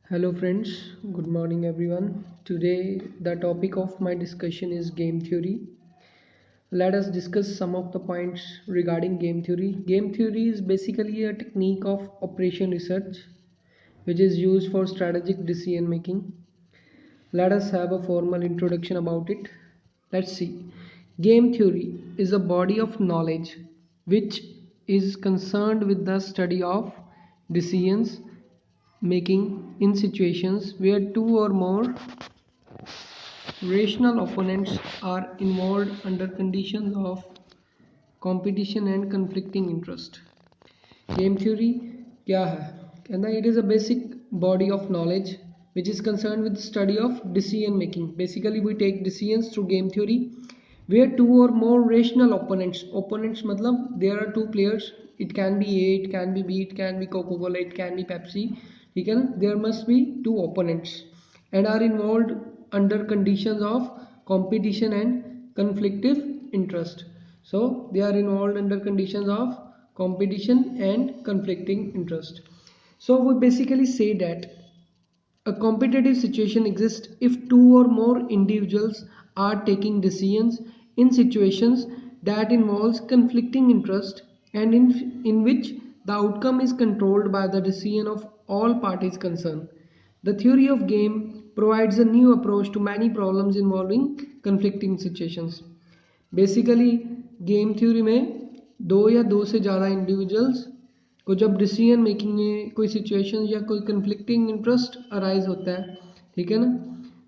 Hello friends, good morning everyone. Today the topic of my discussion is game theory. Let us discuss some of the points regarding game theory. Game theory is basically a technique of operation research which is used for strategic decision making. Let us have a formal introduction about it. Let's see. Game theory is a body of knowledge which is concerned with the study of decisions making in situations where two or more rational opponents are involved under conditions of competition and conflicting interest. Game theory क्या है? कहना it is a basic body of knowledge which is concerned with the study of decision making. Basically we take decisions through game theory where two or more rational opponents मतलब there are two players, it can be A, it can be B, it can be Coca-Cola, it can be Pepsi, ठीक है ना? There must be two opponents and are involved under conditions of competition and conflictive interest. So they are involved under conditions of competition and conflicting interest. So we basically say that a competitive situation exists if two or more individuals are taking decisions in situations that involves conflicting interest and in which the outcome is controlled by the decision of all parties concerned. The theory of game provides a new approach to many problems involving conflicting situations. Basically game theory में दो या दो से ज़्यादा individuals को जब decision making में कोई सिचुएशन या कोई कन्फ्लिक्टिंग इंटरेस्ट अराइज होता है, ठीक है ना,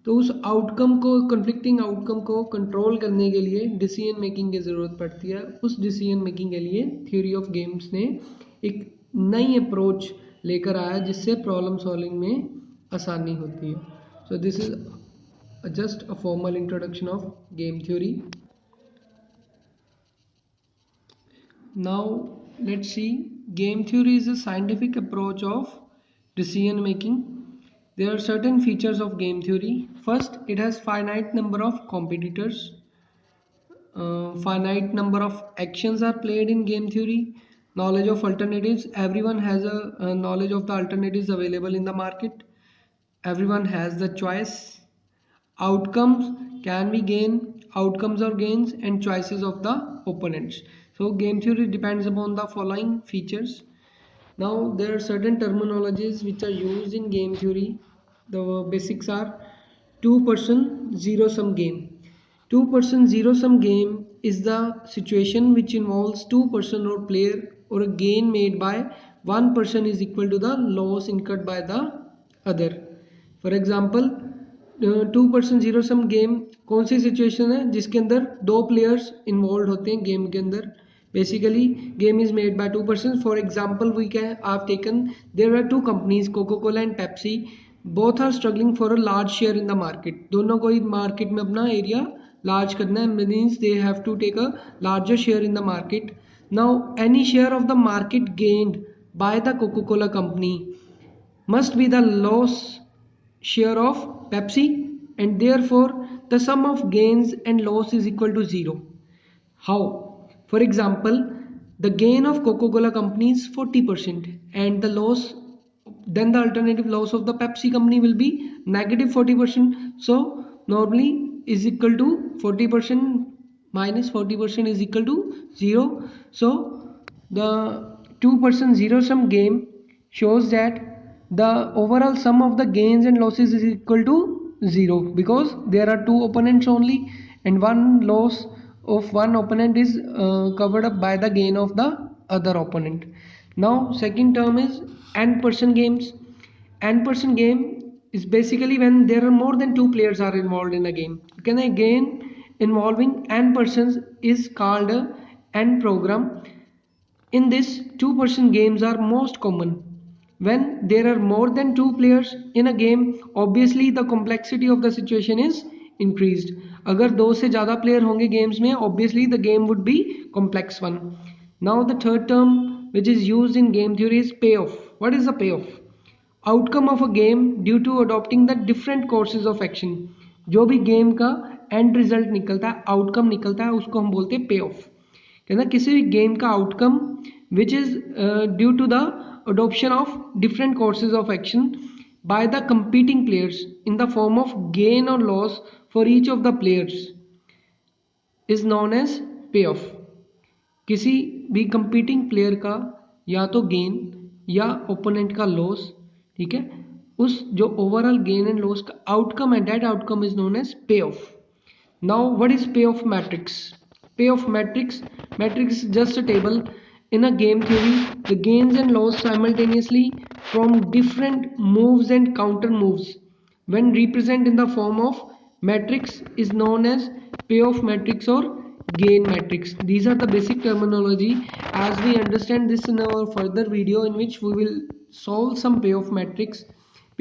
तो उस आउटकम को कन्फ्लिक्टिंग आउटकम को कंट्रोल करने के लिए डिसीजन मेकिंग की ज़रूरत पड़ती है. उस डिसीजन मेकिंग के लिए थ्योरी ऑफ गेम्स ने एक नई अप्रोच लेकर आया जिससे प्रॉब्लम सॉल्विंग में आसानी होती है. So this is just a formal introduction of game theory. Now let's see. Game theory is a scientific approach of decision making. There are certain features of game theory. First, it has finite number of competitors. Finite number of actions are played in game theory. Knowledge of alternatives. Everyone has a knowledge of the alternatives available in the market. Everyone has the choice. Outcomes can be gain, outcomes or gains, and choices of the opponents. So game theory depends upon the following features. Now there are certain terminologies which are used in game theory. The basics are two-person zero-sum game. Two-person zero-sum game is the situation which involves two-person or player or a gain made by one person is equal to the loss incurred by the other. For example two person zero sum game कौन सी situation है जिसके अंदर दो players involve होते हैं game के अंदर. Basically game is made by two person. For example we can have taken there are two companies Coca Cola and Pepsi. Both are struggling for a large share in the market. दोनों को ही market में अपना area large करना है. Means they have to take a larger share in the market. Now any share of the market gained by the coca cola company must be the loss share of Pepsi, and therefore the sum of gains and loss is equal to 0. How? For example, the gain of Coca-Cola company is 40% and the loss, then the alternative loss of the Pepsi company will be negative 40%. So normally is equal to 40% minus 40% is equal to 0. So the two-person zero-sum game shows that the overall sum of the gains and losses is equal to 0 because there are two opponents only and one loss of one opponent is covered up by the gain of the other opponent. Now second term is n person games. N person game is basically when there are more than two players are involved in a game. Can a game involving n persons is called a n program. In this, two-person games are most common. When there are more than two players in a game, obviously the complexity of the situation is increased. अगर दो से ज़्यादा player होंगे games में, obviously the game would be complex one. Now the third term which is used in game theory is payoff. What is the payoff? Outcome of a game due to adopting the different courses of action. जो भी game का end result निकलता है, outcome निकलता है, उसको हम बोलते हैं payoff. कहना किसी भी गेम का outcome which is due to the adoption of different courses of action by the competing players in the form of gain or loss for each of the players is known as payoff. किसी भी competing player का या तो gain या opponent का loss, ठीक है, उस जो ओवरऑल गेन एंड लॉस का आउटकम है, that outcome is known as payoff. Now what is payoff matrix? Payoff matrix is just a table in a game theory. The gains and loss simultaneously from different moves and counter moves when represented in the form of matrix is known as payoff matrix or gain matrix. These are the basic terminology. As we understand this in our further video in which we will solve some payoff matrix.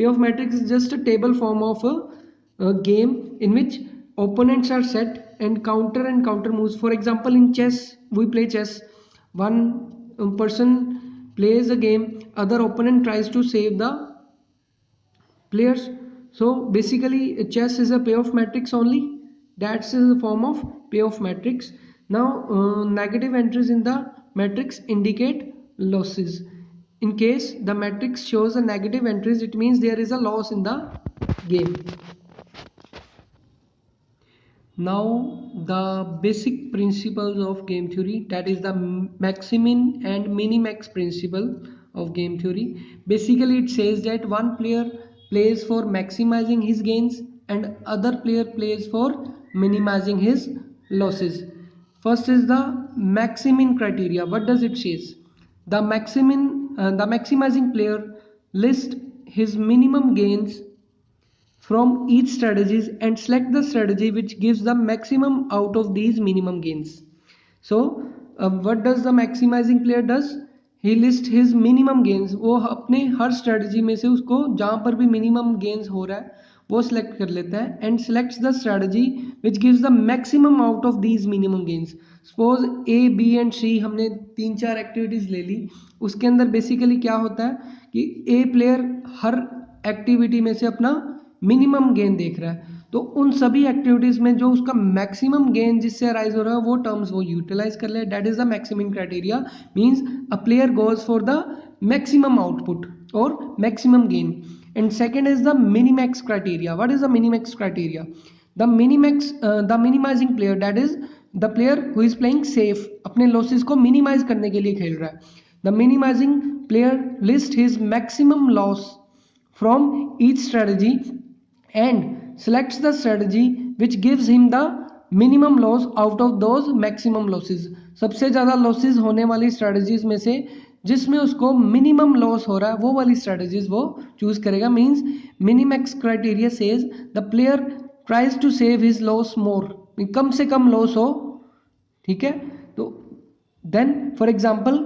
Payoff matrix is just a table form of a game in which opponents are set and counter moves. For example, in chess, we play chess. One person plays a game, other opponent tries to save the players. So basically chess is a payoff matrix only. That's the form of payoff matrix. Now negative entries in the matrix indicate losses. In case the matrix shows a negative entries, it means there is a loss in the game. Now the basic principles of game theory, that is the maximin and minimax principle of game theory. Basically it says that one player plays for maximizing his gains and other player plays for minimizing his losses. First is the maximin criteria. What does it says? The maximizing player lists his minimum gains from each strategies and select the strategy which gives the maximum out of these minimum gains. So what does the maximizing player does? He lists his minimum gains. वो अपने हर strategy में से उसको जहाँ पर भी minimum gains हो रहा है वो select कर लेता है and selects the strategy which gives the maximum out of these minimum gains. Suppose A, B and C हमने 3-4 activities ले ली, उसके अंदर basically क्या होता है कि A player हर activity में से अपना मिनिमम गेन देख रहा है, तो उन सभी एक्टिविटीज में जो उसका मैक्सिमम गेन जिससे अराइज हो रहा है वो टर्म्स वो यूटिलाइज कर ले. That is the maximum criteria. Means a player goes for the maximum output और maximum gain. And second is the minimax criteria. What is the minimax criteria? The minimising player, that is the player who is playing safe, अपने losses को minimise करने के लिए खेल रहा है. The minimising player list his maximum loss from each strategy and selects the strategy which gives him the minimum loss out of those maximum losses. सबसे ज़्यादा losses होने वाली strategies में से जिसमें उसको minimum loss हो रहा है वो वाली strategies वो choose करेगा. Means minimax criteria says the player tries to save his loss more. कम से कम loss हो, ठीक है. तो then for example,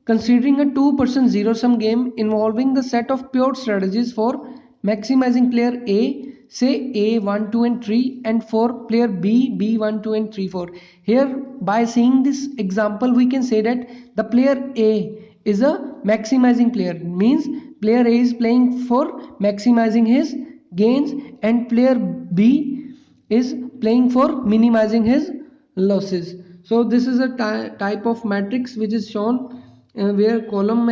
considering a two-person zero-sum game involving the set of pure strategies for maximizing player A, say A 1, 2 and 3, and for player B, B 1, 2 and 3, 4. Here by seeing this example we can say that the player A is a maximizing player. Means player A is playing for maximizing his gains and player B is playing for minimizing his losses. So this is a type of matrix which is shown where column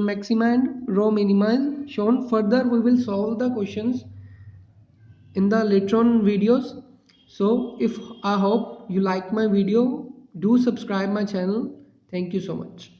maxima and row minima is shown. Further we will solve the questions in the later on videos. So if I hope you like my video, do subscribe my channel. Thank you so much.